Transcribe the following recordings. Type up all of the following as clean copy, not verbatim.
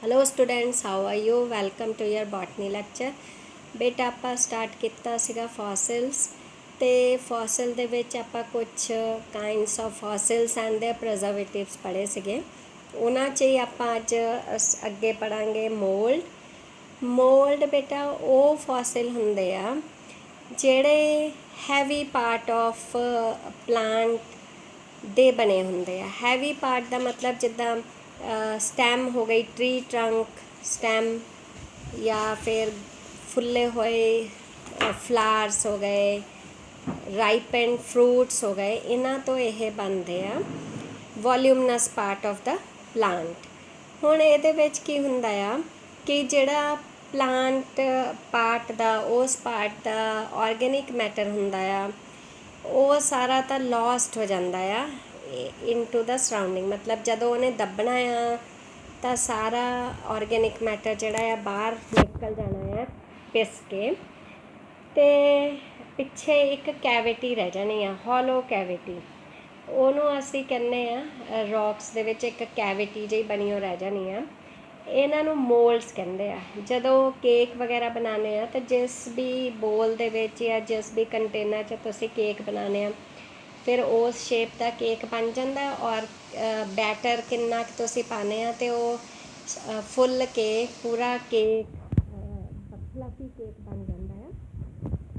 Hello students, how are you? Welcome to your botany lecture. ਬੇਟਾ ਆਪਾਂ start ਕੀਤਾ ਸੀਗਾ ਫੋਸਿਲਸ ਤੇ ਫੋਸਿਲ ਦੇ ਵਿੱਚ ਆਪਾਂ ਕੁਝ ਕਾਈਂਡਸ ਆਫ ਫੋਸਿਲਸ ਐਂਡ देयर ਪ੍ਰੀਜ਼ਰਵੇਟਿਵਸ ਪੜ੍ਹੇ ਸੀਗੇ। ਉਹਨਾਂ 'ਚ ਹੀ ਆਪਾਂ ਅੱਜ ਅੱਗੇ ਪੜਾਂਗੇ ਮੋਲਡ ਬੇਟਾ ਉਹ ਫੋਸਿਲ ਹੁੰਦੇ ਆ ਜਿਹੜੇ ਹੈਵੀ ਪਾਰਟ ਆਫ ਪਲਾਂਟ ਦੇ ਬਣੇ ਹੁੰਦੇ ਆ। ਹੈਵੀ ਪਾਰਟ ਦਾ ਮਤਲਬ ਜਿੱਦਾਂ ਸਟੈਮ ਹੋ ਗਈ, ਟਰੀ ਟਰੰਕ ਸਟੈਮ, ਜਾਂ ਫਿਰ ਫੁੱਲੇ ਹੋਏ ਫਲਾਵਰਸ ਹੋ ਗਏ, ਰਾਈਪੈਂਡ ਫਰੂਟਸ ਹੋ ਗਏ, ਇਹਨਾਂ ਤੋਂ ਇਹ ਬਣਦੇ ਆ ਵੋਲਿਊਮਨਸ ਪਾਰਟ ਆਫ ਦਾ ਪਲਾਂਟ। ਹੁਣ ਇਹਦੇ ਵਿੱਚ ਕੀ ਹੁੰਦਾ ਆ ਕਿ ਜਿਹੜਾ ਪਲਾਂਟ ਪਾਰਟ ਦਾ, ਉਸ ਪਾਰਟ ਦਾ ਆਰਗੈਨਿਕ ਮੈਟਰ ਹੁੰਦਾ ਆ, ਉਹ ਸਾਰਾ ਤਾਂ ਲੋਸਟ ਹੋ ਜਾਂਦਾ ਆ ਇਨਟੂ ਦਾ ਸਰਾਊਂਡਿੰਗ। ਮਤਲਬ ਜਦੋਂ ਉਹਨੇ ਦੱਬਣਾ ਆ ਤਾਂ ਸਾਰਾ ਆਰਗੈਨਿਕ ਮੈਟਰ ਜਿਹੜਾ ਆ ਬਾਹਰ ਨਿਕਲ ਜਾਣਾ ਆ ਪਿਸ ਕੇ, ਅਤੇ ਪਿੱਛੇ ਇੱਕ ਕੈਵਿਟੀ ਰਹਿ ਜਾਣੀ ਆ, ਹੌਲੋ ਕੈਵਿਟੀ। ਉਹਨੂੰ ਅਸੀਂ ਕਹਿੰਦੇ ਆ ਰੌਕਸ ਦੇ ਵਿੱਚ ਇੱਕ ਕੈਵਿਟੀ ਜਿਹੀ ਬਣੀ ਉਹ ਰਹਿ ਜਾਣੀ ਆ। ਇਹਨਾਂ ਨੂੰ ਮੋਲਡਸ ਕਹਿੰਦੇ ਆ। ਜਦੋਂ ਕੇਕ ਵਗੈਰਾ ਬਣਾਉਂਦੇ ਆ ਤਾਂ ਜਿਸ ਵੀ ਬੋਲ ਦੇ ਵਿੱਚ ਜਾਂ ਜਿਸ ਵੀ ਕੰਟੇਨਰ 'ਚ ਤੁਸੀਂ ਕੇਕ ਬਣਾਉਂਦੇ ਆ, ਫਿਰ ਉਸ ਸ਼ੇਪ ਦਾ ਕੇਕ ਬਣ ਜਾਂਦਾ। ਔਰ ਬੈਟਰ ਕਿੰਨਾ ਕੁ ਤੁਸੀਂ ਪਾਉਂਦੇ ਆ ਅਤੇ ਉਹ ਫੁੱਲ ਕੇ ਪੂਰਾ ਕੇਕ ਫਲਫੀ ਕੇਕ ਬਣ ਜਾਂਦਾ ਆ।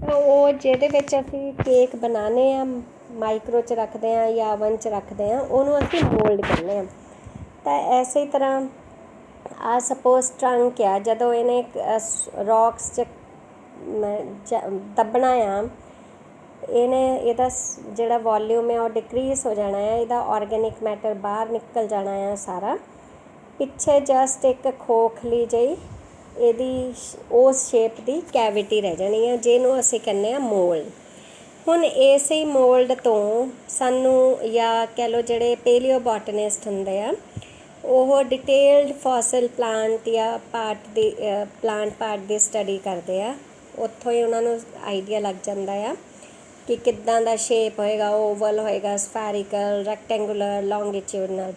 ਤਾਂ ਉਹ ਜਿਹਦੇ ਵਿੱਚ ਅਸੀਂ ਕੇਕ ਬਣਾਉਂਦੇ ਆ, ਮਾਈਕਰੋ 'ਚ ਰੱਖਦੇ ਹਾਂ ਜਾਂ ਓਵਨ 'ਚ ਰੱਖਦੇ ਹਾਂ, ਉਹਨੂੰ ਅਸੀਂ ਮੋਲਡ ਕਹਿੰਦੇ ਹਾਂ। ਤਾਂ ਇਸੇ ਤਰ੍ਹਾਂ ਆ ਸਪੋਜ਼ ਟਰੰਕ ਆ, ਜਦੋਂ ਇਹਨੇ ਰੌਕਸ 'ਚ ਦੱਬਣਾ ਆ, ਇਹਦਾ ਜਿਹੜਾ ਵੋਲਿਊਮ ਹੈ ਉਹ ਡਿਕਰੀਜ਼ ਹੋ ਜਾਣਾ ਹੈ, ਇਹਦਾ ਆਰਗੈਨਿਕ ਮੈਟਰ ਬਾਹਰ ਨਿਕਲ ਜਾਣਾ ਆ ਸਾਰਾ। ਪਿੱਛੇ ਜਸਟ ਇੱਕ ਖੋਖਲੀ ਜਿਹੀ ਇਹਦੀ ਉਸ ਸ਼ੇਪ ਦੀ ਕੈਵਿਟੀ ਰਹਿ ਜਾਣੀ ਆ, ਜਿਹਨੂੰ ਅਸੀਂ ਕਹਿੰਦੇ ਹਾਂ ਮੋਲਡ। ਹੁਣ ਇਸੇ ਮੋਲਡ ਤੋਂ ਸਾਨੂੰ, ਜਾਂ ਕਹਿ ਲਓ ਜਿਹੜੇ ਪੇਲੀਓਬੋਟਨਿਸਟ ਹੁੰਦੇ ਆ, ਉਹ ਡਿਟੇਲਡ ਫੋਸਿਲ ਪਲਾਂਟ ਜਾਂ ਪਲਾਂਟ ਪਾਰਟ ਦੀ ਸਟੱਡੀ ਕਰਦੇ ਆ। ਉੱਥੋਂ ਹੀ ਉਹਨਾਂ ਨੂੰ ਆਈਡੀਆ ਲੱਗ ਜਾਂਦਾ ਆ ਕਿ ਕਿੱਦਾਂ ਦਾ ਸ਼ੇਪ ਹੋਏਗਾ, ਓਵਲ ਹੋਏਗਾ, ਸਫੈਰੀਕਲ, ਰੈਕਟੈਂਗੂਲਰ, ਲੌਂਗੀਟਿਊਡਨਲ।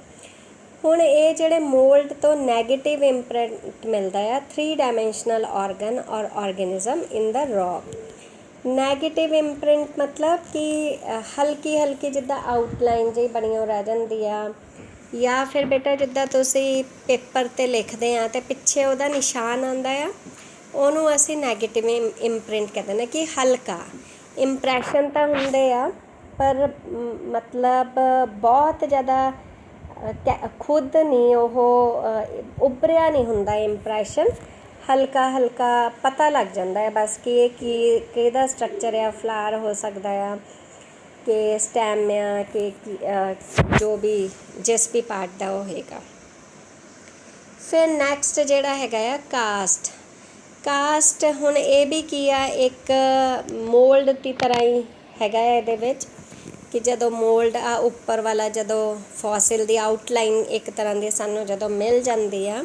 ਹੁਣ ਇਹ ਜਿਹੜੇ ਮੋਲਡ ਤੋਂ ਨੈਗੇਟਿਵ ਇੰਪ੍ਰਿੰਟ ਮਿਲਦਾ ਆ 3 ਡਾਇਮੈਂਸ਼ਨਲ ਆਰਗਨ ਔਰ ਆਰਗੈਨਿਜ਼ਮ ਇਨ ਦਾ ਰੌਕ। ਨੈਗੇਟਿਵ ਇੰਪ੍ਰਿੰਟ ਮਤਲਬ ਕਿ ਹਲਕੀ ਜਿੱਦਾਂ ਆਊਟਲਾਈਨ ਜਿਹੀ ਬਣੀ ਉਹ ਰਹਿ ਜਾਂਦੀ ਆ, ਜਾਂ ਫਿਰ ਬੇਟਾ ਜਿੱਦਾਂ ਤੁਸੀਂ ਪੇਪਰ 'ਤੇ ਲਿਖਦੇ ਆ ਅਤੇ ਪਿੱਛੇ ਉਹਦਾ ਨਿਸ਼ਾਨ ਆਉਂਦਾ ਆ, ਉਹਨੂੰ ਅਸੀਂ ਨੈਗੇਟਿਵ ਇੰਪ੍ਰਿੰਟ ਕਹਿੰਦੇ ਨੇ। ਕਿ ਹਲਕਾ ਇੰਪ੍ਰੈਸ਼ਨ ਤਾਂ ਹੁੰਦੇ ਆ, ਪਰ ਮਤਲਬ ਬਹੁਤ ਜ਼ਿਆਦਾ ਖੁਦ ਨਹੀਂ ਉਹ ਉੱਭਰਿਆ ਨਹੀਂ ਹੁੰਦਾ ਇੰਪ੍ਰੈਸ਼ਨ, ਹਲਕਾ ਪਤਾ ਲੱਗ ਜਾਂਦਾ ਹੈ ਬਸ ਕਿ ਇਹ ਕਿਹਦਾ ਸਟਰਕਚਰ ਆ। ਫਲਾਵਰ ਹੋ ਸਕਦਾ ਆ, ਕਿ ਸਟੈਮ ਆ, ਕਿ ਜੋ ਵੀ ਜਿਸ ਵੀ ਪਾਰਟ ਦਾ ਉਹ ਹੋਏਗਾ। ਫਿਰ ਨੈਕਸਟ ਜਿਹੜਾ ਹੈਗਾ ਆ ਕਾਸਟ। ਹੁਣ ਇਹ ਵੀ ਕੀ ਆ, ਇੱਕ ਮੋਲਡ ਦੀ ਤਰ੍ਹਾਂ ਹੀ ਹੈਗਾ ਆ ਇਹਦੇ ਵਿੱਚ, ਕਿ ਜਦੋਂ ਮੋਲਡ ਆ ਉੱਪਰ ਵਾਲਾ, ਜਦੋਂ ਫੋਸਿਲ ਦੀ ਆਊਟਲਾਈਨ ਇੱਕ ਤਰ੍ਹਾਂ ਦੀ ਸਾਨੂੰ ਜਦੋਂ ਮਿਲ ਜਾਂਦੀ ਆ,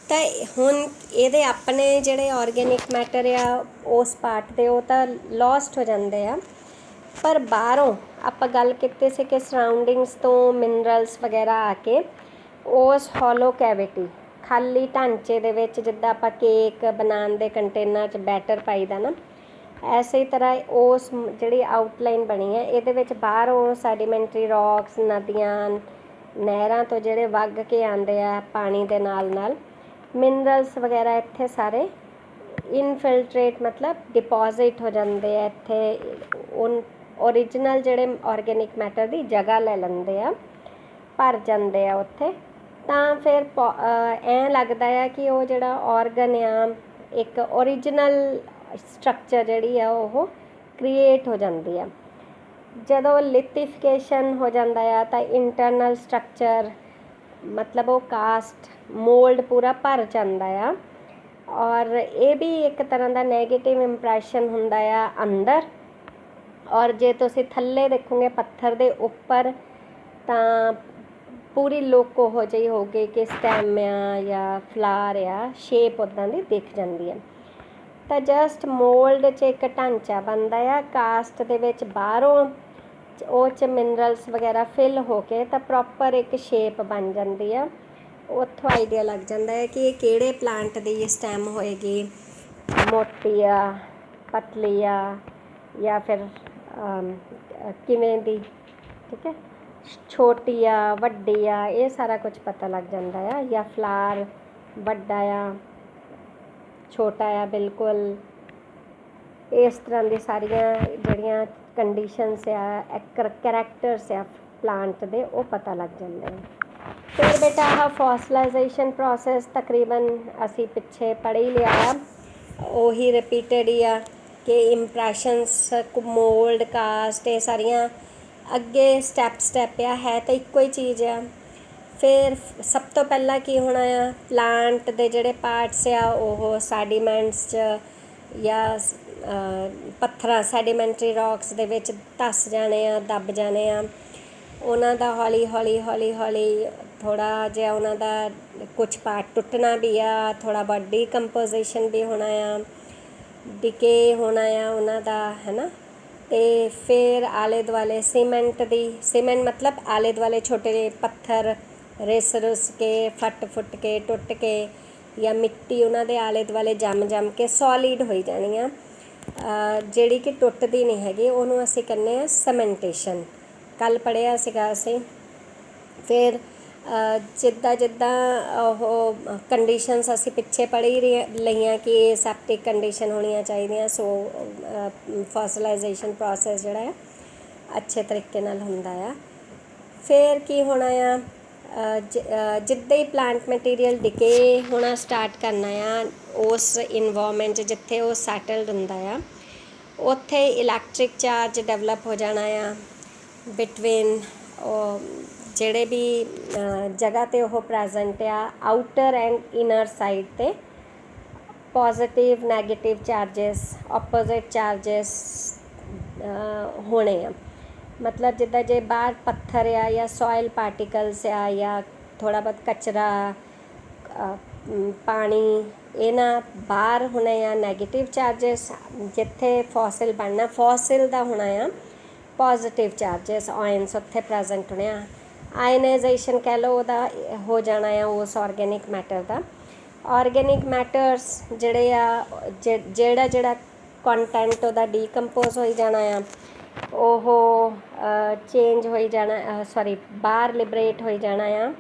ਤਾਂ ਹੁਣ ਇਹਦੇ ਆਪਣੇ ਜਿਹੜੇ ਆਰਗੈਨਿਕ ਮੈਟਰ ਆ ਉਸ ਪਾਰਟ ਦੇ, ਉਹ ਤਾਂ ਲੋਸਟ ਹੋ ਜਾਂਦੇ ਆ। ਪਰ ਬਾਹਰੋਂ ਆਪਾਂ ਗੱਲ ਕੀਤੀ ਸੀ ਕਿ ਸਰਾਊਂਡਿੰਗਸ ਤੋਂ ਮਿਨਰਲਸ ਵਗੈਰਾ ਆ ਕੇ ਉਸ ਹੌਲੋ ਕੈਵਿਟੀ, ਖਾਲੀ ਢਾਂਚੇ ਦੇ ਵਿੱਚ, ਜਿੱਦਾਂ ਆਪਾਂ ਕੇਕ ਬਣਾਉਣ ਦੇ ਕੰਟੇਨਰ 'ਚ ਬੈਟਰ ਪਾਈਦਾ ਨਾ, ਐਸੇ ਤਰ੍ਹਾਂ ਉਸ ਜਿਹੜੀ ਆਊਟਲਾਈਨ ਬਣੀ ਹੈ, ਇਹਦੇ ਵਿੱਚ ਬਾਹਰੋਂ ਸੈਡੀਮੈਂਟਰੀ ਰੌਕਸ, ਨਦੀਆਂ, ਨਹਿਰਾਂ ਤੋਂ ਜਿਹੜੇ ਵਗ ਕੇ ਆਉਂਦੇ ਆ ਪਾਣੀ ਦੇ ਨਾਲ ਮਿਨਰਲਸ ਵਗੈਰਾ, ਇੱਥੇ ਸਾਰੇ ਇਨਫਿਲਟਰੇਟ ਮਤਲਬ ਡਿਪੋਜ਼ਿਟ ਹੋ ਜਾਂਦੇ ਆ ਇੱਥੇ। ਓਰੀਜਨਲ ਜਿਹੜੇ ਆਰਗੈਨਿਕ ਮੈਟਰ ਦੀ ਜਗ੍ਹਾ ਲੈ ਲੈਂਦੇ ਆ, ਭਰ ਜਾਂਦੇ ਆ ਉੱਥੇ। ਤਾਂ ਫਿਰ ਐਂ ਲੱਗਦਾ ਆ ਕਿ ਉਹ ਜਿਹੜਾ ਆਰਗਨ ਆ, ਇੱਕ ਓਰੀਜਨਲ ਸਟਰਕਚਰ ਜਿਹੜੀ ਆ ਉਹ ਕ੍ਰੀਏਟ ਹੋ ਜਾਂਦੀ ਆ। ਜਦੋਂ ਲਿਥੀਫਿਕੇਸ਼ਨ ਹੋ ਜਾਂਦਾ ਆ ਤਾਂ ਇੰਟਰਨਲ ਸਟਰਕਚਰ, ਮਤਲਬ ਉਹ ਕਾਸਟ ਮੋਲਡ ਪੂਰਾ ਭਰ ਜਾਂਦਾ ਆ। ਔਰ ਇਹ ਵੀ ਇੱਕ ਤਰ੍ਹਾਂ ਦਾ ਨੈਗੇਟਿਵ ਇੰਪ੍ਰੈਸ਼ਨ ਹੁੰਦਾ ਆ ਅੰਦਰ। ਔਰ ਜੇ ਤੁਸੀਂ ਥੱਲੇ ਦੇਖੋਗੇ ਪੱਥਰ ਦੇ ਉੱਪਰ, ਤਾਂ ਪੂਰੀ ਲੁੱਕ ਉਹੋ ਜਿਹੀ ਹੋਊਗੀ ਕਿ ਸਟੈਮ ਆ ਜਾਂ ਫਲਾਰ ਆ, ਸ਼ੇਪ ਉੱਦਾਂ ਦੀ ਦਿਖ ਜਾਂਦੀ ਹੈ। ਤਾਂ ਜਸਟ ਮੋਲਡ 'ਚ ਇੱਕ ਢਾਂਚਾ ਬਣਦਾ ਆ, ਕਾਸਟ ਦੇ ਵਿੱਚ ਬਾਹਰੋਂ ਉਹ 'ਚ ਮਿਨਰਲਸ ਵਗੈਰਾ ਫਿਲ ਹੋ ਕੇ ਤਾਂ ਪ੍ਰੋਪਰ ਇੱਕ ਸ਼ੇਪ ਬਣ ਜਾਂਦੀ ਆ। ਉੱਥੋਂ ਆਈਡੀਆ ਲੱਗ ਜਾਂਦਾ ਹੈ ਕਿ ਇਹ ਕਿਹੜੇ ਪਲਾਂਟ ਦੀ ਸਟੈਮ ਹੋਏਗੀ, ਮੋਟੀ ਆ, ਪਤਲੀ ਆ, ਜਾਂ ਫਿਰ ਕਿਵੇਂ ਦੀ, ਠੀਕ ਹੈ, ਛੋਟੀ ਆ, ਵੱਡੀ ਆ, ਇਹ ਸਾਰਾ ਕੁਝ ਪਤਾ ਲੱਗ ਜਾਂਦਾ ਆ। ਜਾਂ ਫਲਾਰ ਵੱਡਾ ਆ, ਛੋਟਾ ਆ ਬਿਲਕੁਲ, ਇਸ ਤਰ੍ਹਾਂ ਦੀ ਸਾਰੀਆਂ ਜਿਹੜੀਆਂ ਕੰਡੀਸ਼ਨਸ ਆ, ਕਰੈਕਟਰਸ ਆ ਪਲਾਂਟ ਦੇ, ਉਹ ਪਤਾ ਲੱਗ ਜਾਂਦੇ ਨੇ। ਫਿਰ ਬੇਟਾ ਆਹ ਫੋਸਲਾਈਜੇਸ਼ਨ ਪ੍ਰੋਸੈਸ ਤਕਰੀਬਨ ਅਸੀਂ ਪਿੱਛੇ ਪੜ੍ਹ ਹੀ ਲਿਆ ਆ, ਉਹੀ ਰਿਪੀਟਡ ਹੀ ਆ ਕਿ ਇੰਪ੍ਰੈਸ਼ਨਸ, ਮੋਲਡ, ਕਾਸਟ, ਇਹ ਸਾਰੀਆਂ ਅੱਗੇ ਸਟੈਪ ਆ, ਹੈ ਤਾਂ ਇੱਕੋ ਹੀ ਚੀਜ਼ ਆ। ਫਿਰ ਸਭ ਤੋਂ ਪਹਿਲਾਂ ਕੀ ਹੋਣਾ ਆ, ਪਲਾਂਟ ਦੇ ਜਿਹੜੇ ਪਾਰਟਸ ਆ ਉਹ ਸੈਡੀਮੈਂਟਸ 'ਚ ਜਾਂ ਪੱਥਰਾਂ, ਸੈਡੀਮੈਂਟਰੀ ਰੌਕਸ ਦੇ ਵਿੱਚ ਧੱਸ ਜਾਣੇ ਆ, ਦੱਬ ਜਾਣੇ ਆ। ਉਹਨਾਂ ਦਾ ਹੌਲੀ ਹੌਲੀ ਥੋੜ੍ਹਾ ਜਿਹਾ ਉਹਨਾਂ ਦਾ ਕੁਛ ਪਾਰਟ ਟੁੱਟਣਾ ਵੀ ਆ, ਥੋੜ੍ਹਾ ਬਹੁਤ ਡੀਕੰਪੋਜੀਸ਼ਨ ਵੀ ਹੋਣਾ ਆ, ਡਿਕੇ ਹੋਣਾ ਆ ਉਹਨਾਂ ਦਾ, ਹੈ ਨਾ। ਅਤੇ ਫਿਰ ਆਲੇ ਦੁਆਲੇ ਸੀਮੈਂਟ ਮਤਲਬ ਆਲੇ ਦੁਆਲੇ ਛੋਟੇ ਜਿਹੇ ਪੱਥਰ ਰਿਸ ਕੇ, ਫੁੱਟ ਕੇ, ਟੁੱਟ ਕੇ, ਜਾਂ ਮਿੱਟੀ ਉਹਨਾਂ ਦੇ ਆਲੇ ਦੁਆਲੇ ਜੰਮ ਕੇ ਸੋਲਿਡ ਹੋਈ ਜਾਣੀ ਆ, ਜਿਹੜੀ ਕਿ ਟੁੱਟਦੀ ਨਹੀਂ ਹੈਗੀ। ਉਹਨੂੰ ਅਸੀਂ ਕਹਿੰਦੇ ਹਾਂ ਸੀਮੈਂਟੇਸ਼ਨ, ਕੱਲ੍ਹ ਪੜ੍ਹਿਆ ਸੀਗਾ ਅਸੀਂ। ਫਿਰ ਜਿੱਦਾਂ ਉਹ ਕੰਡੀਸ਼ਨਸ ਅਸੀਂ ਪਿੱਛੇ ਪੜ੍ਹ ਲਈਆਂ ਕਿ ਇਹ ਸੈਪਟਿਕ ਕੰਡੀਸ਼ਨ ਹੋਣੀਆਂ ਚਾਹੀਦੀਆਂ, ਸੋ ਫੋਸਲਾਈਜੇਸ਼ਨ ਪ੍ਰੋਸੈਸ ਜਿਹੜਾ ਹੈ ਅੱਛੇ ਤਰੀਕੇ ਨਾਲ ਹੁੰਦਾ ਆ। ਫਿਰ ਕੀ ਹੋਣਾ ਆ, ਜਿੱਦਾਂ ਹੀ ਪਲਾਂਟ ਮਟੀਰੀਅਲ ਡਿਕੇ ਹੋਣਾ ਸਟਾਰਟ ਕਰਨਾ ਆ ਉਸ ਇਨਵਾਇਰਮੈਂਟ 'ਚ ਜਿੱਥੇ ਉਹ ਸੈਟਲਡ ਹੁੰਦਾ ਆ, ਉੱਥੇ ਇਲੈਕਟ੍ਰਿਕ ਚਾਰਜ ਡਿਵੈਲਪ ਹੋ ਜਾਣਾ ਆ ਬਿਟਵੀਨ ਜਿਹੜੇ ਵੀ ਜਗ੍ਹਾ 'ਤੇ ਉਹ ਪ੍ਰੈਜ਼ੈਂਟ ਆ, ਆਊਟਰ ਐਂਡ ਇਨਰ ਸਾਈਡ 'ਤੇ positive negative charges, opposite charges ਹੋਣੇ ਆ। ਮਤਲਬ ਜਿੱਦਾਂ ਜੇ ਬਾਹਰ ਪੱਥਰ ਆ ਜਾਂ ਸੋਇਲ ਪਾਰਟੀਕਲਸ ਆ ਜਾਂ ਥੋੜ੍ਹਾ ਬਹੁਤ ਕਚਰਾ, ਪਾਣੀ, ਇਹ ਨਾ ਬਾਹਰ ਹੋਣੇ ਆ ਨੈਗੇਟਿਵ ਚਾਰਜਸ, ਜਿੱਥੇ ਫੋਸਿਲ ਬਣਨਾ, ਫੋਸਿਲ ਦਾ ਹੋਣਾ ਆ ਪੋਜ਼ੀਟਿਵ ਚਾਰਜਸ, ਆਇਨਸ ਉੱਥੇ ਪ੍ਰੈਜ਼ੈਂਟ ਹੋਣੇ ਆ। ਆਇਨਾਈਜੇਸ਼ਨ ਕਹਿ ਲਓ ਉਹਦਾ ਹੋ ਜਾਣਾ ਆ ਉਸ ਆਰਗੈਨਿਕ ਮੈਟਰ ਦਾ। ਆਰਗੈਨਿਕ ਮੈਟਰਸ ਜਿਹੜੇ ਆ, ਜਿਹੜਾ ਕੰਟੈਂਟ ਉਹਦਾ ਡੀਕੰਪੋਜ਼ ਹੋਈ ਜਾਣਾ ਆ, ਉਹ ਚੇਂਜ ਹੋਈ ਜਾਣਾ, ਬਾਹਰ ਲਿਬਰੇਟ ਹੋਈ ਜਾਣਾ ਆ,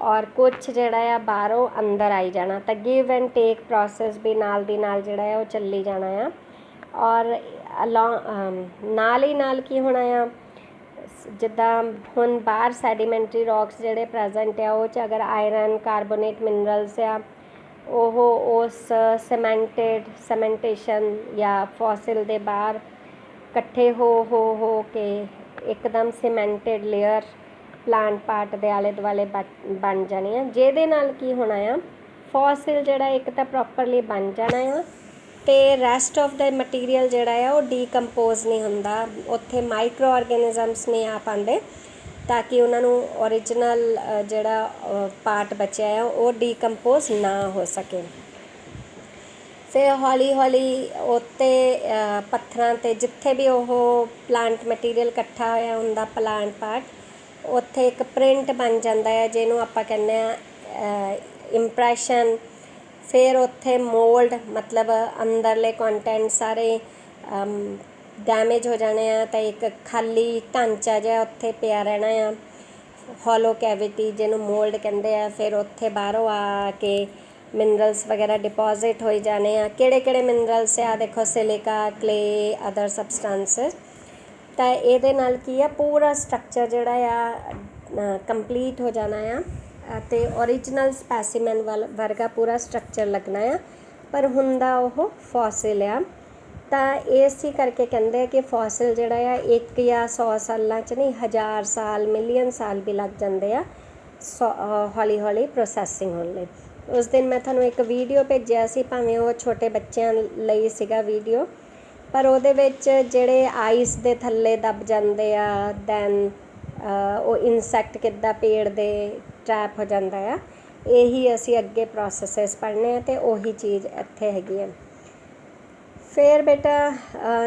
ਔਰ ਕੁਛ ਜਿਹੜਾ ਆ ਬਾਹਰੋਂ ਅੰਦਰ ਆਈ ਜਾਣਾ। ਤਾਂ ਗਿਵ ਐਂਡ ਟੇਕ ਪ੍ਰੋਸੈਸ ਵੀ ਨਾਲ ਦੀ ਨਾਲ ਜਿਹੜਾ ਆ ਉਹ ਚੱਲੀ ਜਾਣਾ ਆ। ਔਰ ਨਾਲ ਹੀ ਨਾਲ ਕੀ ਹੋਣਾ ਆ, ਜਿੱਦਾਂ ਹੁਣ ਬਾਹਰ ਸੈਡੀਮੈਂਟਰੀ ਰੌਕਸ ਜਿਹੜੇ ਪ੍ਰੈਜ਼ੈਂਟ ਆ, ਉਹ 'ਚ ਅਗਰ ਆਇਰਨ, ਕਾਰਬੋਨੇਟ ਮਿਨਰਲਸ ਆ, ਉਹ ਉਸ ਸੀਮੈਂਟੇਸ਼ਨ ਜਾਂ ਫੋਸਿਲ ਦੇ ਬਾਹਰ ਇਕੱਠੇ ਹੋ ਕੇ ਇੱਕਦਮ ਸੀਮੈਂਟਡ ਲੇਅਰ ਪਲਾਂਟ ਪਾਰਟ ਦੇ ਆਲੇ ਦੁਆਲੇ ਬਣ ਜਾਣੀ ਆ, ਜਿਹਦੇ ਨਾਲ ਕੀ ਹੋਣਾ ਆ, ਫੋਸਿਲ ਜਿਹੜਾ ਇੱਕ ਤਾਂ ਪ੍ਰੋਪਰਲੀ ਬਣ ਜਾਣਾ ਆ, ਅਤੇ ਰੈਸਟ ਆਫ ਦਾ ਮਟੀਰੀਅਲ ਜਿਹੜਾ ਆ ਉਹ ਡੀਕੰਪੋਜ਼ ਨਹੀਂ ਹੁੰਦਾ, ਉੱਥੇ ਮਾਈਕਰੋ ਆਰਗੈਨਿਜ਼ਮਸ ਨਹੀਂ ਆ ਪਾਉਂਦੇ, ਤਾਂ ਕਿ ਉਹਨਾਂ ਨੂੰ ਓਰੀਜਨਲ ਜਿਹੜਾ ਪਾਰਟ ਬਚਿਆ ਆ ਉਹ ਡੀਕੰਪੋਜ਼ ਨਾ ਹੋ ਸਕੇ। ਫਿਰ ਹੌਲੀ ਉੱਤੇ ਪੱਥਰਾਂ 'ਤੇ ਜਿੱਥੇ ਵੀ ਉਹ ਪਲਾਂਟ ਮਟੀਰੀਅਲ ਇਕੱਠਾ ਹੋਇਆ ਹੁੰਦਾ, ਪਲਾਂਟ ਪਾਰਟ, ਉੱਥੇ ਇੱਕ ਪ੍ਰਿੰਟ ਬਣ ਜਾਂਦਾ ਹੈ, ਜਿਹਨੂੰ ਆਪਾਂ ਕਹਿੰਦੇ ਹਾਂ ਇੰਪ੍ਰੈਸ਼ਨ। ਫਿਰ ਉੱਥੇ ਮੋਲਡ, ਮਤਲਬ ਅੰਦਰਲੇ ਕੰਟੈਂਟ ਸਾਰੇ ਡੈਮੇਜ ਹੋ ਜਾਣੇ ਆ, ਤਾਂ ਇੱਕ ਖਾਲੀ ਢਾਂਚਾ ਜਿਹਾ ਉੱਥੇ ਪਿਆ ਰਹਿਣਾ ਆ, ਹੋਲੋ ਕੈਵਿਟੀ, ਜਿਹਨੂੰ ਮੋਲਡ ਕਹਿੰਦੇ ਆ। ਫਿਰ ਉੱਥੇ ਬਾਹਰੋਂ ਆ ਕੇ ਮਿਨਰਲਸ ਵਗੈਰਾ ਡਿਪੋਜ਼ਿਟ ਹੋਈ ਜਾਣੇ ਆ। ਕਿਹੜੇ ਮਿਨਰਲਸ ਆ, ਦੇਖੋ ਸਿਲਿਕਾ, ਕਲੇ, ਅਦਰ ਸਬਸਟੈਂਸਸ। ਤਾਂ ਇਹਦੇ ਨਾਲ ਕੀ ਆ, ਪੂਰਾ ਸਟਰਕਚਰ ਜਿਹੜਾ ਆ ਕੰਪਲੀਟ ਹੋ ਜਾਣਾ ਆ, ਅਤੇ ਓਰੀਜਨਲ ਸਪੈਸੀਮੈਨ ਵਰਗਾ ਪੂਰਾ ਸਟਰਕਚਰ ਲੱਗਣਾ ਆ, ਪਰ ਹੁੰਦਾ ਉਹ ਫੋਸਿਲ ਆ। ਤਾਂ ਇਸੇ ਕਰਕੇ ਕਹਿੰਦੇ ਆ ਕਿ ਫੋਸਿਲ ਜਿਹੜਾ ਆ 1 ਜਾਂ 100 ਸਾਲਾਂ 'ਚ ਨਹੀਂ, 1000 ਸਾਲ, ਮਿਲੀਅਨ ਸਾਲ ਵੀ ਲੱਗ ਜਾਂਦੇ ਆ ਹੌਲੀ ਪ੍ਰੋਸੈਸਿੰਗ ਹੋਣ ਲਈ। ਉਸ ਦਿਨ ਮੈਂ ਤੁਹਾਨੂੰ ਇੱਕ ਵੀਡੀਓ ਭੇਜਿਆ ਸੀ, ਭਾਵੇਂ ਉਹ ਛੋਟੇ ਬੱਚਿਆਂ ਲਈ ਸੀਗਾ ਵੀਡੀਓ, ਪਰ ਉਹਦੇ ਵਿੱਚ ਜਿਹੜੇ ਆਈਸ ਦੇ ਥੱਲੇ ਦੱਬ ਜਾਂਦੇ ਆ, ਦੈਨ ਉਹ ਇਨਸੈਕਟ ਕਿੱਦਾਂ ਪੇੜ ਦੇ ਟਰੈਪ ਹੋ ਜਾਂਦਾ ਆ, ਇਹੀ ਅਸੀਂ ਅੱਗੇ ਪ੍ਰੋਸੈਸਿਸ ਪੜ੍ਹਨੇ ਆ, ਅਤੇ ਉਹੀ ਚੀਜ਼ ਇੱਥੇ ਹੈਗੀ ਆ। ਫਿਰ ਬੇਟਾ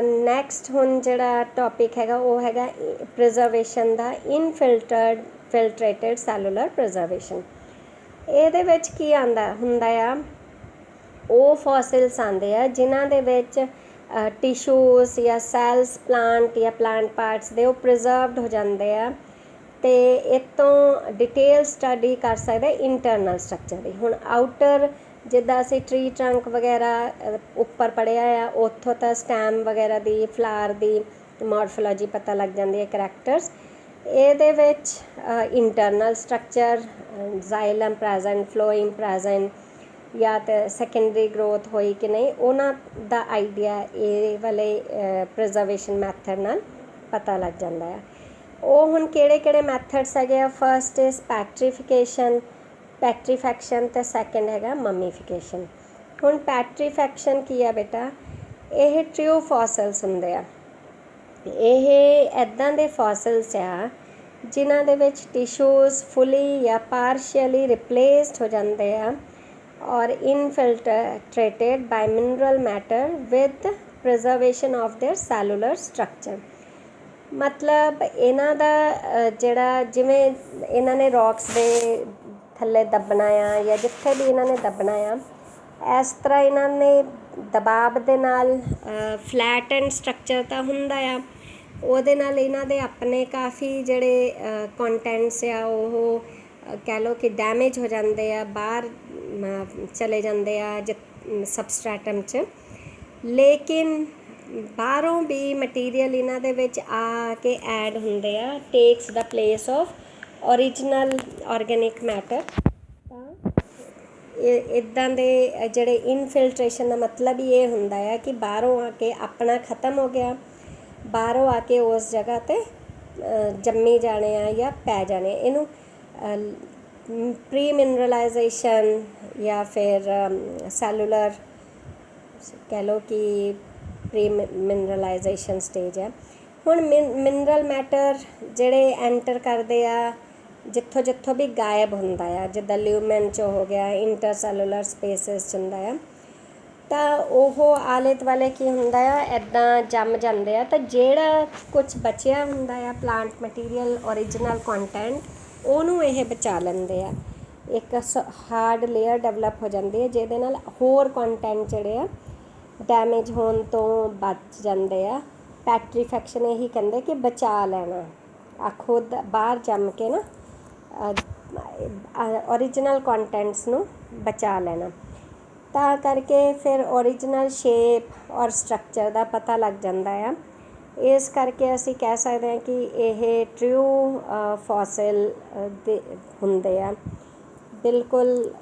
ਨੈਕਸਟ ਹੁਣ ਜਿਹੜਾ ਟੋਪਿਕ ਹੈਗਾ ਉਹ ਹੈਗਾ ਪ੍ਰੀਜ਼ਰਵੇਸ਼ਨ ਦਾ, ਫਿਲਟਰੇਟਡ ਸੈਲੂਲਰ ਪ੍ਰੀਜ਼ਰਵੇਸ਼ਨ। ਇਹਦੇ ਵਿੱਚ ਕੀ ਆਂਦਾ ਹੁੰਦਾ ਆ, ਉਹ ਫੋਸਿਲਸ ਆਉਂਦੇ ਆ ਜਿਨ੍ਹਾਂ ਦੇ ਵਿੱਚ ਟਿਸ਼ੂਜ਼ ਜਾਂ ਸੈਲਸ ਪਲਾਂਟ ਜਾਂ ਪਲਾਂਟ ਪਾਰਟਸ ਦੇ ਉਹ ਪ੍ਰੀਜ਼ਰਵਡ ਹੋ ਜਾਂਦੇ ਆ, ਅਤੇ ਇਹ ਤੋਂ ਡਿਟੇਲ ਸਟੱਡੀ ਕਰ ਸਕਦੇ ਇੰਟਰਨਲ ਸਟਰਕਚਰ ਦੀ। ਹੁਣ ਆਊਟਰ ਜਿੱਦਾਂ ਅਸੀਂ ਟਰੀ ਟਰੰਕ ਵਗੈਰਾ ਉੱਪਰ ਪੜ੍ਹਿਆ ਆ, ਉੱਥੋਂ ਤਾਂ ਸਟੈਮ ਵਗੈਰਾ ਦੀ, ਫਲਾਰ ਦੀ ਮੋਰਫੋਲੋਜੀ ਪਤਾ ਲੱਗ ਜਾਂਦੀ ਹੈ, ਕਰੈਕਟਰਸ। ਇਹਦੇ ਵਿੱਚ ਇੰਟਰਨਲ ਸਟਰਕਚਰ, ਜ਼ਾਈਲਮ ਪ੍ਰੈਜੈਂਟ, ਫਲੋਇਮ ਪ੍ਰੈਜੈਂਟ, ਜਾਂ ਤਾਂ ਸੈਕੰਡਰੀ ਗਰੋਥ ਹੋਈ ਕਿ ਨਹੀਂ, ਉਹਨਾਂ ਦਾ ਆਈਡੀਆ ਇਹ ਵਾਲੇ ਪ੍ਰੀਜ਼ਰਵੇਸ਼ਨ ਮੈਥਡ ਨਾਲ ਪਤਾ ਲੱਗ ਜਾਂਦਾ ਆ। ਉਹ ਹੁਣ ਕਿਹੜੇ ਕਿਹੜੇ ਮੈਥਡਸ ਹੈਗੇ ਆ? ਫਸਟ ਇਜ਼ ਪੈਟਰੀਫੈਕਸ਼ਨ ਅਤੇ ਸੈਕਿੰਡ ਹੈਗਾ ਮਮੀਫਿਕੇਸ਼ਨ। ਹੁਣ ਪੈਟਰੀਫੈਕਸ਼ਨ ਕੀ ਆ ਬੇਟਾ? ਇਹ ਟਰੂ ਫੋਸਿਲਸ ਹੁੰਦੇ ਆ। ਇਹ ਇੱਦਾਂ ਦੇ ਫੋਸਿਲਸ ਆ ਜਿਨ੍ਹਾਂ ਦੇ ਵਿੱਚ ਟਿਸ਼ੂਜ਼ ਫੁੱਲੀ ਜਾਂ ਪਾਰਸ਼ੀਅਲੀ ਰਿਪਲੇਸਡ ਹੋ ਜਾਂਦੇ ਆ ਔਰ infiltrated by mineral matter with preservation of their cellular structure. ਮਤਲਬ ਇਹਨਾਂ ਦਾ ਜਿਹੜਾ, ਜਿਵੇਂ ਇਹਨਾਂ ਨੇ ਰੌਕਸ ਦੇ ਥੱਲੇ ਦੱਬਣਾ ਆ ਜਾਂ ਜਿੱਥੇ ਵੀ ਇਹਨਾਂ ਨੇ ਦੱਬਣਾ ਆ, ਇਸ ਤਰ੍ਹਾਂ ਇਹਨਾਂ ਨੇ ਦਬਾਅ ਦੇ ਨਾਲ ਫਲੈਟ ਐਂਡ ਸਟਰਕਚਰ ਤਾਂ ਹੁੰਦਾ ਆ, ਉਹਦੇ ਨਾਲ ਇਹਨਾਂ ਦੇ ਆਪਣੇ ਕਾਫੀ ਜਿਹੜੇ ਕੰਟੈਂਟਸ ਆ ਉਹ ਕਹਿ ਲਓ ਕਿ ਡੈਮੇਜ ਹੋ ਜਾਂਦੇ ਆ, ਬਾਹਰ ਚਲੇ ਜਾਂਦੇ ਆ ਸਬਸਟ੍ਰੈਟਮ 'ਚ। ਲੇਕਿਨ ਬਾਹਰੋਂ ਵੀ ਮਟੀਰੀਅਲ ਇਹਨਾਂ ਦੇ ਵਿੱਚ ਆ ਕੇ ਐਡ ਹੁੰਦੇ ਆ, takes the place of original organic matter. ਤਾਂ ਇੱਦਾਂ ਦੇ ਜਿਹੜੇ ਇਨਫਿਲਟਰੇਸ਼ਨ ਦਾ ਮਤਲਬ ਹੀ ਇਹ ਹੁੰਦਾ ਆ ਕਿ ਬਾਹਰੋਂ ਆ ਕੇ ਆਪਣਾ ਖ਼ਤਮ ਹੋ ਗਿਆ, ਬਾਹਰੋਂ ਆ ਕੇ ਉਸ ਜਗ੍ਹਾ 'ਤੇ ਜੰਮੀ ਜਾਣੇ ਆ ਜਾਂ ਪੈ ਜਾਣੇ। ਇਹਨੂੰ ਪ੍ਰੀ ਮਿਨਰਲਾਈਜੇਸ਼ਨ ਜਾਂ ਫਿਰ ਸੈਲੂਲਰ ਕਹਿ ਲਓ ਕਿ ਪ੍ਰੀ ਮਿਨਰਲਾਈਜੇਸ਼ਨ ਸਟੇਜ ਹੈ। ਹੁਣ ਮਿਨਰਲ ਮੈਟਰ ਜਿਹੜੇ ਐਂਟਰ ਕਰਦੇ ਆ ਜਿੱਥੋਂ ਜਿੱਥੋਂ ਵੀ ਗਾਇਬ ਹੁੰਦਾ ਆ, ਜਿੱਦਾਂ ਲਿਊਮਨ 'ਚ ਹੋ ਗਿਆ, ਇੰਟਰਸੈਲੂਲਰ ਸਪੇਸਿਸ 'ਚ ਹੁੰਦਾ ਆ, ਤਾਂ ਉਹ ਆਲੇ ਦੁਆਲੇ ਕੀ ਹੁੰਦਾ ਆ, ਇੱਦਾਂ ਜੰਮ ਜਾਂਦੇ ਆ। ਤਾਂ ਜਿਹੜਾ ਕੁਛ ਬਚਿਆ ਹੁੰਦਾ ਆ ਪਲਾਂਟ ਮਟੀਰੀਅਲ, ਓਰੀਜਨਲ ਕੰਟੈਂਟ, ਉਹਨੂੰ ਇਹ ਬਚਾ ਲੈਂਦੇ ਆ। ਇੱਕ ਹਾਰਡ ਲੇਅਰ ਡਿਵੈਲਪ ਹੋ ਜਾਂਦੀ ਹੈ ਜਿਹਦੇ ਨਾਲ ਹੋਰ ਕੰਟੈਂਟ ਜਿਹੜੇ ਆ ਡੈਮੇਜ ਹੋਣ ਤੋਂ ਬਚ ਜਾਂਦੇ ਆ। ਪੈਟਰੀਫੈਕਸ਼ਨ ਇਹੀ ਕਹਿੰਦੇ ਕਿ ਬਚਾ ਲੈਣਾ, ਖੁਦ ਬਾਹਰ ਜੰਮ ਕੇ ਨਾ ਓਰੀਜਨਲ ਕੰਟੈਂਟਸ ਨੂੰ ਬਚਾ ਲੈਣਾ। ਤਾਂ ਕਰਕੇ ਫਿਰ ਓਰੀਜਨਲ ਸ਼ੇਪ ਔਰ ਸਟਰਕਚਰ ਦਾ ਪਤਾ ਲੱਗ ਜਾਂਦਾ ਆ। ਇਸ ਕਰਕੇ ਅਸੀਂ ਕਹਿ ਸਕਦੇ ਹਾਂ ਕਿ ਇਹ ਟਰੂ ਫੋਸਿਲ ਦੇ ਹੁੰਦੇ ਆ। ਬਿਲਕੁਲ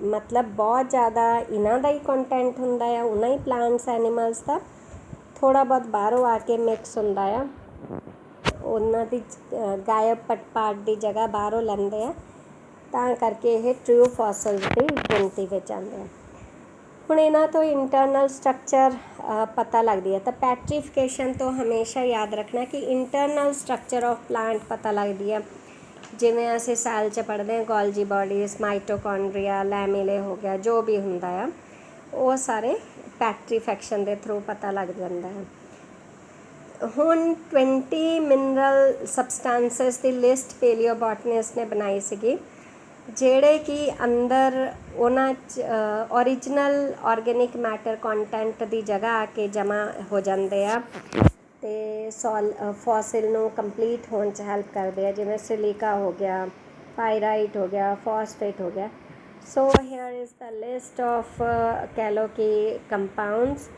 ਮਤਲਬ ਬਹੁਤ ਜ਼ਿਆਦਾ ਇਹਨਾਂ ਦਾ ਹੀ ਕੰਟੈਂਟ ਹੁੰਦਾ ਆ, ਉਹਨਾਂ ਹੀ ਪਲਾਂਟਸ ਐਨੀਮਲਸ ਦਾ, ਥੋੜ੍ਹਾ ਬਹੁਤ ਬਾਹਰੋਂ ਆ ਕੇ ਮਿਕਸ ਹੁੰਦਾ ਆ, ਉਹਨਾਂ ਦੀ ਗਾਇਬ ਪਾਰਟ ਦੀ ਜਗ੍ਹਾ ਬਾਹਰੋਂ ਲੈਂਦੇ ਆ, ਤਾਂ ਕਰਕੇ ਇਹ ਟਰੂ ਫੋਸਿਲਸ ਦੀ ਗਿਣਤੀ ਵਿੱਚ ਆਉਂਦੇ ਆ। ਹੁਣ ਇਹਨਾਂ ਤੋਂ ਇੰਟਰਨਲ ਸਟਰਕਚਰ ਪਤਾ ਲੱਗਦੀ ਹੈ। ਤਾਂ ਪੈਟਰੀਫਿਕੇਸ਼ਨ ਤੋਂ ਹਮੇਸ਼ਾ ਯਾਦ ਰੱਖਣਾ ਕਿ ਇੰਟਰਨਲ ਸਟਰਕਚਰ ਆਫ ਪਲਾਂਟ ਪਤਾ ਲੱਗਦੀ ਹੈ। ਜਿਵੇਂ ਅਸੀਂ ਸੈੱਲ 'ਚ ਪੜ੍ਹਦੇ ਹਾਂ ਗੋਲਜੀ ਬਾਡੀਜ਼, ਮਾਈਟੋਕੌਂਡਰੀਆ, ਲੈਮੀਲੇ ਹੋ ਗਿਆ, ਜੋ ਵੀ ਹੁੰਦਾ ਆ ਉਹ ਸਾਰੇ ਪੈਟਰੀਫੈਕਸ਼ਨ ਦੇ ਥਰੂ ਪਤਾ ਲੱਗ ਜਾਂਦਾ ਹੈ। ਹੁਣ 20 ਮਿਨਰਲ ਸਬਸਟੈਂਸਸ ਦੀ ਲਿਸਟ ਪੈਲੀਓਬੋਟਨਿਸਟ ਨੇ ਬਣਾਈ ਸੀਗੀ, ਜਿਹੜੇ ਕਿ ਅੰਦਰ ਉਹਨਾਂ 'ਚ ਓਰੀਜਨਲ ਆਰਗੈਨਿਕ ਮੈਟਰ ਕੰਟੈਂਟ ਦੀ ਜਗ੍ਹਾ ਆ ਕੇ ਜਮ੍ਹਾਂ ਹੋ ਜਾਂਦੇ ਆ ਅਤੇ ਫੋਸਿਲ ਨੂੰ ਕੰਪਲੀਟ ਹੋਣ 'ਚ ਹੈਲਪ ਕਰਦੇ ਆ। ਜਿਵੇਂ ਸਿਲੀਕਾ ਹੋ ਗਿਆ, ਪਾਇਰਾਈਟ ਹੋ ਗਿਆ, ਫਾਸਫੇਟ ਹੋ ਗਿਆ। So here is the list of ਕਹਿ ਲਓ ਕਿ ਕੰਪਾਊਂਡਸ।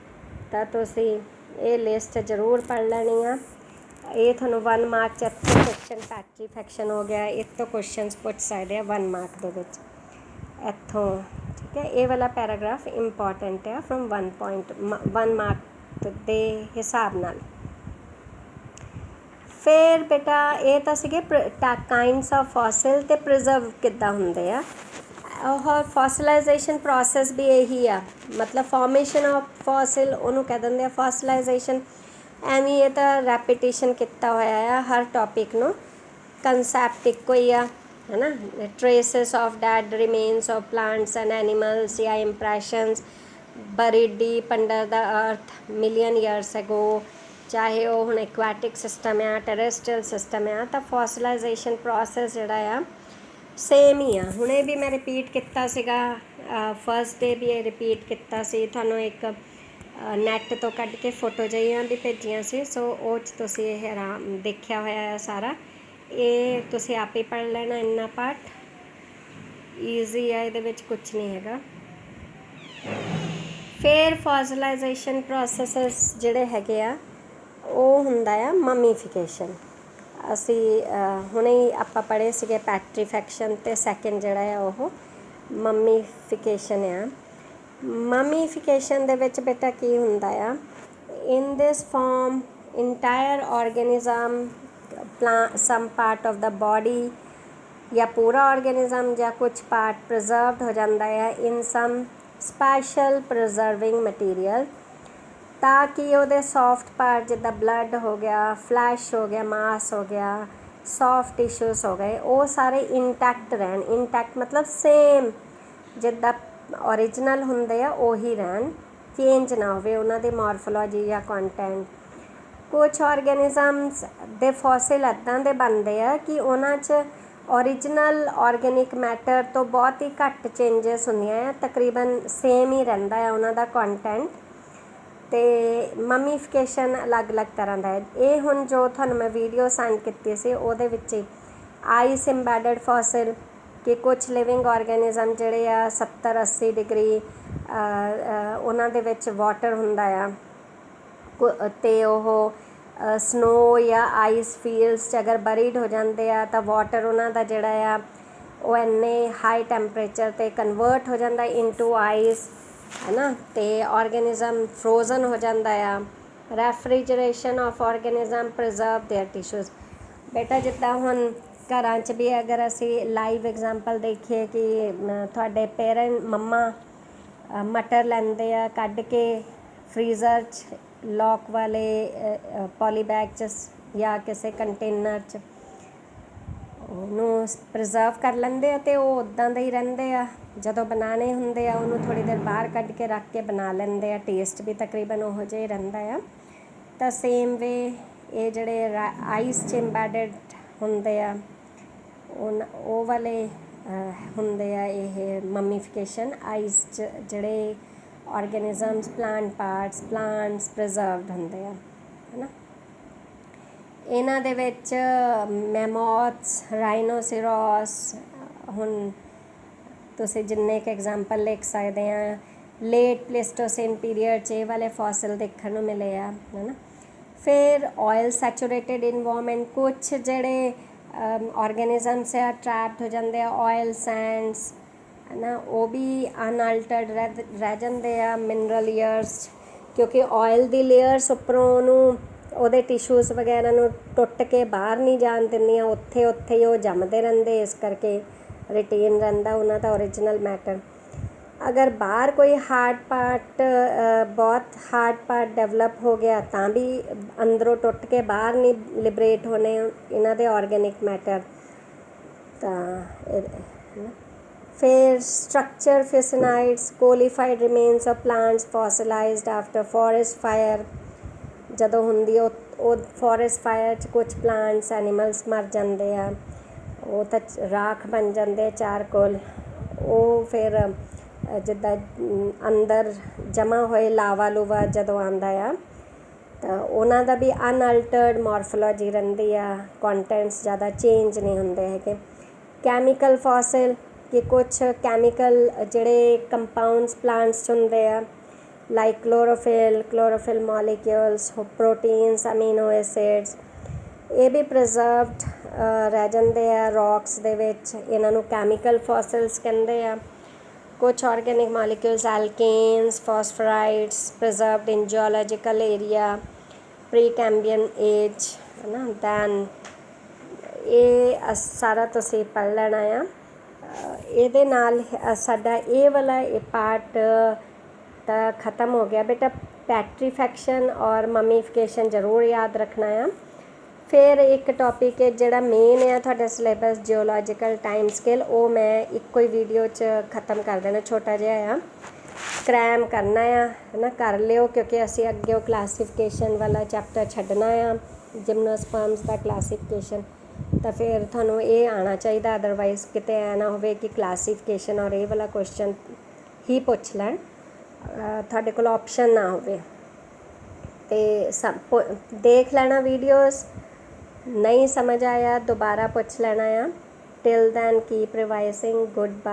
ਤਾਂ ਤੁਸੀਂ ਇਹ ਲਿਸਟ ਜ਼ਰੂਰ ਪੜ੍ਹ ਲੈਣੀ ਆ। ਇਹ ਤੁਹਾਨੂੰ 1 ਮਾਰਕ 'ਚ ਇੱਥੋਂ ਕੁਐਸਚਨ ਪੈਟਰੀਫੈਕਸ਼ਨ ਹੋ ਗਿਆ, ਇਹ ਤੋਂ ਕੁਐਸਚਨਸ ਪੁੱਛ ਸਕਦੇ ਆ 1 ਮਾਰਕ ਦੇ ਵਿੱਚ ਇੱਥੋਂ, ਠੀਕ ਹੈ। ਇਹ ਵਾਲਾ ਪੈਰਾਗ੍ਰਾਫ ਇੰਪੋਰਟੈਂਟ ਆ ਫਰੋਮ 1 ਮਾਰਕ ਦੇ ਹਿਸਾਬ ਨਾਲ। ਫਿਰ ਬੇਟਾ ਇਹ ਤਾਂ ਸੀਗੇ ਕਾਈਂਡਸ ਆਫ ਫੋਸਿਲ ਅਤੇ ਪ੍ਰੀਜ਼ਰਵ ਕਿੱਦਾਂ ਹੁੰਦੇ ਆ। ਉਹ ਫੋਸਿਲਾਈਜੇਸ਼ਨ ਪ੍ਰੋਸੈਸ ਵੀ ਇਹੀ ਆ, ਮਤਲਬ ਫੋਰਮੇਸ਼ਨ ਆਫ ਫੋਸਿਲ ਉਹਨੂੰ ਕਹਿ ਦਿੰਦੇ ਆ ਫੋਸਿਲਾਈਜੇਸ਼ਨ। ਐਵੇਂ ਇਹ ਤਾਂ ਰੈਪੀਟੀਸ਼ਨ ਕੀਤਾ ਹੋਇਆ ਆ ਹਰ ਟੌਪਿਕ ਨੂੰ, ਕੰਸੈਪਟ ਇੱਕੋ ਹੀ ਆ, ਹੈ ਨਾ। Traces of dead remains of plants and animals ਜਾਂ impressions buried deep under the earth million years ago, ਚਾਹੇ ਉਹ ਹੁਣ ਐਕੁਆਟਿਕ ਸਿਸਟਮ ਆ, ਟੈਰੇਸਟਰੀਅਲ ਸਿਸਟਮ ਆ। ਤਾਂ ਫੋਸਿਲਾਈਜੇਸ਼ਨ ਪ੍ਰੋਸੈਸ ਜਿਹੜਾ ਆ सेम ही आ। हुणे भी मैं रिपीट किया सीगा, फर्स्ट डे भी रिपीट किया सी। तुहानूं एक नैट तो कढ़ के फोटो जिहियां भी भेजियां सी, सो ਉਹ 'ਚ ਤੁਸੀਂ ਇਹ ਆराम देखिया होया है सारा। ये ਤੁਸੀਂ आप ही पढ़ लेना, इन्ना पार्ट ईजी है, ਇਹਦੇ ਵਿੱਚ कुछ नहीं हैगा। फिर फॉसिलाइजेशन प्रोसैसेस ਜਿਹੜੇ ਹੈਗੇ ਆ ਉਹ ਹੁੰਦਾ ਆ ਮਮੀਫਿਕੇਸ਼ਨ। ਅਸੀਂ ਹੁਣੇ ਹੀ ਆਪਾਂ ਪੜ੍ਹੇ ਸੀਗੇ ਪੈਟਰੀਫੈਕਸ਼ਨ, ਅਤੇ ਸੈਕਿੰਡ ਜਿਹੜਾ ਆ ਉਹ ਮਮੀਫਿਕੇਸ਼ਨ ਆ। ਮਮੀਫਿਕੇਸ਼ਨ ਦੇ ਵਿੱਚ ਬੇਟਾ ਕੀ ਹੁੰਦਾ ਆ, in this form entire organism some part of the body या पूरा ऑर्गेनिज्म या कुछ पार्ट प्रिजर्वड हो जाता है इन सम स्पैशल प्रिजर्विंग मटीरियल, ताकि ਉਹਦੇ सॉफ्ट पार्ट जिदा ब्लड हो गया, फ्लैश हो गया, मास हो गया, सॉफ्ट टिश्यूज़ हो गए, वो सारे इंटैक्ट रहन। इंटैक्ट मतलब सेम जिदा ओरिजिनल होंदे आ ਉਹੀ रहन, चेंज ना होवे ਉਹਨਾਂ ਦੀ मॉर्फोलॉजी या कंटेंट। कुछ ऑर्गेनिजम्स ਦੇ फॉसिल ਇੱਦਾਂ ਦੇ ਬਣਦੇ ਆ ਕਿ ਉਹਨਾਂ 'ਚ ओरिजिनल ऑर्गेनिक मैटर तो बहुत ही घट चेंजिस होंदियां है, तकरीबन सेम ही रहिंदा है उन्हां दा कंटेंट। तो ममीफिकेशन अलग अलग तरह का है। ये हुण जो तुहानूं मैं वीडियो सेंड कीती सी ਉਹਦੇ ਵਿੱਚ ही आइस इंबैडेड फॉसिल कि कुछ लिविंग ऑर्गेनिज्म ਜਿਹੜੇ ਆ 70-80 डिग्री ਉਹਨਾਂ ਦੇ ਵਿੱਚ वाटर ਹੁੰਦਾ आ, ਤੇ ਉਹ स्नो या आइस फील्ड्स 'ਚ अगर बरीड हो जाते हैं तो वाटर उन्होंने जोड़ा आ वो इन्ने हाई टैंपरेचर ते कन्वर्ट हो जाता इनटू आइस, है ना। तो ऑर्गेनिज्म फ्रोजन हो जाता है। Refrigeration of organism preserve their tissues. बेटा जिद्दां हुण घरां च भी अगर असी लाइव एग्जाम्पल देखिए कि तुहाडे पेरेंट मम्मा मटर लैंदे आ कढ़ के फ्रीज़र च लॉक वाले पॉलीबैग च या किसी कंटेनर च ਉਹਨੂੰ ਪ੍ਰਿਜ਼ਰਵ ਕਰ ਲੈਂਦੇ ਆ, ਅਤੇ ਉਹ ਉੱਦਾਂ ਦੇ ਹੀ ਰਹਿੰਦੇ ਆ। ਜਦੋਂ ਬਣਾਉਣੇ ਹੁੰਦੇ ਆ ਉਹਨੂੰ ਥੋੜ੍ਹੀ ਦੇਰ ਬਾਹਰ ਕੱਢ ਕੇ ਰੱਖ ਕੇ ਬਣਾ ਲੈਂਦੇ ਆ, ਟੇਸਟ ਵੀ ਤਕਰੀਬਨ ਉਹੋ ਜਿਹਾ ਹੀ ਰਹਿੰਦਾ ਆ। ਤਾਂ ਸੇਮ ਵੇ ਇਹ ਜਿਹੜੇ ਆਈਸ 'ਚ ਇੰਬੈਡਡ ਹੁੰਦੇ ਆ ਉਹ ਵਾਲੇ ਹੁੰਦੇ ਆ ਇਹ ਮਮੀਫਿਕੇਸ਼ਨ। ਆਈਸ 'ਚ ਜਿਹੜੇ ऑर्गेनिजम्स प्लांट्स प्रिजर्वड होंदे आ, है ना। इन्हां दे विच मैमोथ्स, राइनोसिरोस, हुण तुसीं जिन्ने क एग्जाम्पल लिख सकदे आ। लेट प्लेस्टोसीन पीरियड च ये वाले फॉसिल देखण नूं मिले आ, है ना। फिर ऑयल सैचुरेटेड इन्वायरमेंट, कुछ जिहड़े ऑर्गेनिजम्स आ ट्रैप्ड हो जाते हैं ऑयल सैंड्स, है ना, वो भी अनअल्टर्ड रह जाते हैं मिनरल लेयर्स, क्योंकि ऑयल दी लेयर्स उपरों ਉਹਦੇ टिश्यूज़ वगैरह ਨੂੰ टुट के बाहर नहीं जान दिंदियां, उत्थे उत्थे ही वो जमदे रहिंदे, इस करके रिटेन रहिंदा उन्हां दा ओरिजिनल मैटर। अगर बाहर कोई हार्ड पार्ट बहुत हार्ड पार्ट डेवलप हो गया तां भी अंदरों टुट के बाहर नहीं लिबरेट होने इन्हां दे ऑर्गेनिक मैटर। तां फिर स्ट्रक्चर फिसनाइड्स, coalified remains of plants fossilized after forest fire. जदों हुंदी वो फॉरेस्ट फायर च कुछ प्लांट्स एनिमल्स मर जाते हैं, वो तो राख बन जाते चारकोल। वो फिर जिद्दां अंदर जमा होए लावा लूवा जदों आंदा आ तो उन्हां दा भी अनअल्टर्ड मॉर्फोलॉजी रहिंदी आ, कंटेंट्स ज़्यादा चेंज नहीं हुंदे हैगे। कैमिकल फॉसिल कि कुछ कैमिकल जिहड़े कंपाउंड्स प्लांट्स हुंदे आ like chlorophyll molecules, proteins, amino acids, ये भी प्रिजर्वड रह जाते हैं रॉक्स दे विच, इन्हां नूं कैमिकल फॉसिल्स कहंदे आ। कुछ organic molecules alkenes, phosphorides preserved in geological area pre Cambrian age, है ना। दैन ये सारा तुसीं पढ़ लेना आ। ਇਹਦੇ ਨਾਲ ਸਾਡਾ ਇਹ वाला पार्ट तो ख़त्म हो गया। बेटा पैट्रीफैक्शन और ममीफिकेशन जरूर याद रखना है। फिर एक टॉपिक है जोड़ा मेन है तुहाडे सिलेबस जियोलॉजिकल टाइम स्केल, वो मैं एक ही वीडियो च ख़त्म कर देना, छोटा जिहा आ क्रैम करना है ना, कर लियो, क्योंकि असी अगे क्लासीफिकेशन वाला चैप्टर छड्डना आ जिम्नोस्पर्म्स का क्लासीफिकेशन। ਤਾਂ ਫਿਰ ਤੁਹਾਨੂੰ ਇਹ ਆਉਣਾ ਚਾਹੀਦਾ, ਅਦਰਵਾਈਜ਼ ਕਿਤੇ ਐ ਨਾ ਹੋਵੇ ਕਿ ਕਲਾਸੀਫਿਕੇਸ਼ਨ ਔਰ ਇਹ ਵਾਲਾ ਕੁਐਸਚਨ ਹੀ ਪੁੱਛ ਲੈਣ, ਤੁਹਾਡੇ ਕੋਲ ਆਪਸ਼ਨ ਨਾ ਹੋਵੇ। ਤੇ ਦੇਖ ਲੈਣਾ ਵੀਡੀਓਜ਼, ਨਹੀਂ ਸਮਝ ਆਇਆ ਦੁਬਾਰਾ ਪੁੱਛ ਲੈਣਾ ਆ। Till then keep revising, good bye.